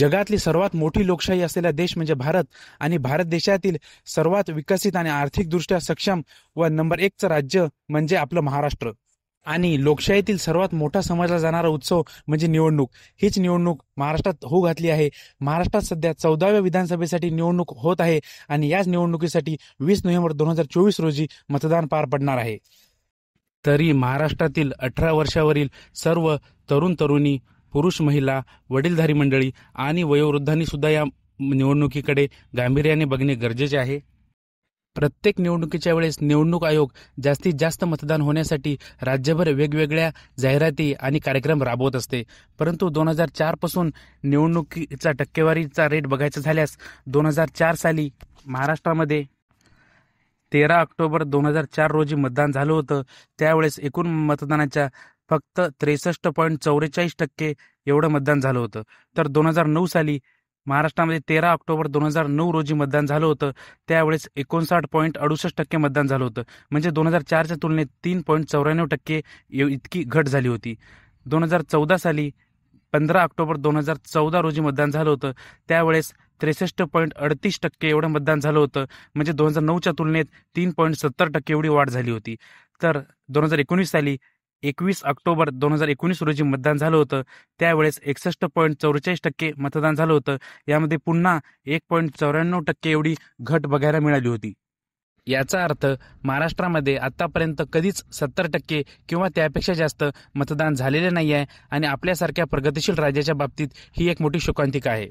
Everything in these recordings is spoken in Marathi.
जगातली सर्वात मोठी लोकशाही असलेला देश म्हणजे भारत आणि भारत देशातील सर्वात विकसित आणि आर्थिकदृष्ट्या सक्षम व नंबर 1चं राज्य म्हणजे आपलं महाराष्ट्र. आणि लोकशाहीतील सर्वात मोठा समजला जाणारा उत्सव म्हणजे निवडणूक. हीच निवडणूक महाराष्ट्रात होऊ घातली आहे. महाराष्ट्रात सध्या 14व्या विधानसभेसाठी निवडणूक होत आहे आणि याच निवडणुकीसाठी 20 नोव्हेंबर 2024 रोजी मतदान पार पडणार आहे. तरी महाराष्ट्रातील 18 वर्षावरील सर्व तरुण तरुणी, पुरुष महिला, वडीलधारी मंडळी आणि वयोवृद्धांनी सुद्धा या निवडणुकीकडे गांभीर्याने बघणे गरजेचे आहे. प्रत्येक निवडणुकीच्या वेळेस निवडणूक आयोग जास्तीत जास्त मतदान होण्यासाठी राज्यभर वेगवेगळ्या जाहिराती आणि कार्यक्रम राबवत असते. परंतु 2004 पासून निवडणुकीचा टक्केवारीचा रेट बघायचा झाल्यास 2004 साली महाराष्ट्रामध्ये 13 ऑक्टोबर 2004 रोजी मतदान झालं होतं. त्यावेळेस एकूण मतदानाच्या फक्त 63.44% एवढं मतदान झालं होतं. तर 2009 साली महाराष्ट्रामध्ये 13 ऑक्टोबर 2009 रोजी मतदान झालं होतं. त्यावेळेस 59.68% मतदान झालं होतं. म्हणजे 2004च्या तुलनेत 3.94% इतकी घट झाली होती. 2014 साली 15 ऑक्टोबर 2014 रोजी मतदान झालं होतं. त्यावेळेस 63.38% एवढं मतदान झालं होतं. म्हणजे 2009च्या तुलनेत 3.70% एवढी वाढ झाली होती. तर 2019 साली 21 ऑक्टोबर 2019 रोजी मतदान झालं होतं. त्यावेळेस 61.44% मतदान झालं होतं. यामध्ये पुन्हा 1.94% एवढी घट बघायला मिळाली होती. याचा अर्थ महाराष्ट्रामध्ये आतापर्यंत कधीच 70% किंवा त्यापेक्षा जास्त मतदान झालेले नाही आहे आणि आपल्यासारख्या प्रगतिशील राज्याच्या बाबतीत ही एक मोठी शोकांतिका आहे.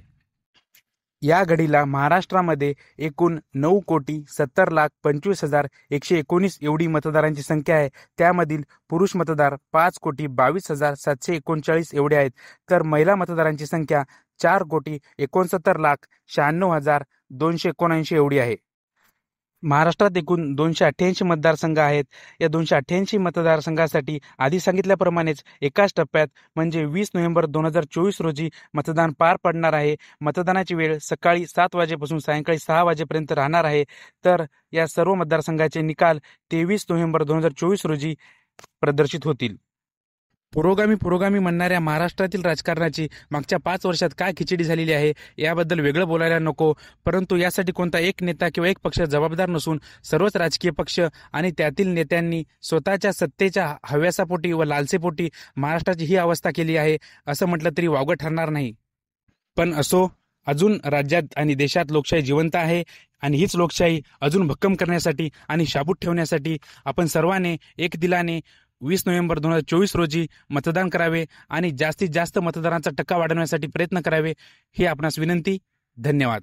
या घडीला महाराष्ट्रामध्ये एकूण 9,70,25,119 एवढी मतदारांची संख्या आहे. त्यामधील पुरुष मतदार 5,22,739 एवढे आहेत. तर महिला मतदारांची संख्या 4,69,96,279 एवढी आहे. महाराष्ट्रात एकूण 288 मतदारसंघ आहेत. या 288 मतदारसंघासाठी आधी सांगितल्याप्रमाणेच एकाच टप्प्यात म्हणजे 20 नोव्हेंबर 2024 रोजी मतदान पार पडणार आहे. मतदानाची वेळ सकाळी 7 वाजेपासून सायंकाळी 6 वाजेपर्यंत राहणार आहे. तर या सर्व मतदारसंघाचे निकाल 23 नोव्हेंबर 2024 रोजी प्रदर्शित होतील. पुरोगामी म्हणणाऱ्या महाराष्ट्रातील राजकारणाची मागच्या 5 वर्षात काय खिचडी झालेली आहे याबद्दल वेगळं बोलायला नको. परंतु यासाठी कोणता एक नेता किंवा एक पक्ष जबाबदार नसून सर्वच राजकीय पक्ष आणि त्यातील नेत्यांनी स्वतःच्या सत्तेच्या हव्यासापोटी व लालसेपोटी महाराष्ट्राची ही अवस्था केली आहे असं म्हटलं तरी वावगं ठरणार नाही. पण असो, अजून राज्यात आणि देशात लोकशाही जिवंत आहे आणि हीच लोकशाही अजून भक्कम करण्यासाठी आणि शाबूत ठेवण्यासाठी आपण सर्वांनी एक दिलाने 20 नोव्हेंबर 2024 रोजी मतदान करावे आणि जास्तीत जास्त मतदानाचा टक्का वाढवण्यासाठी प्रयत्न करावे ही आपणास विनंती. धन्यवाद.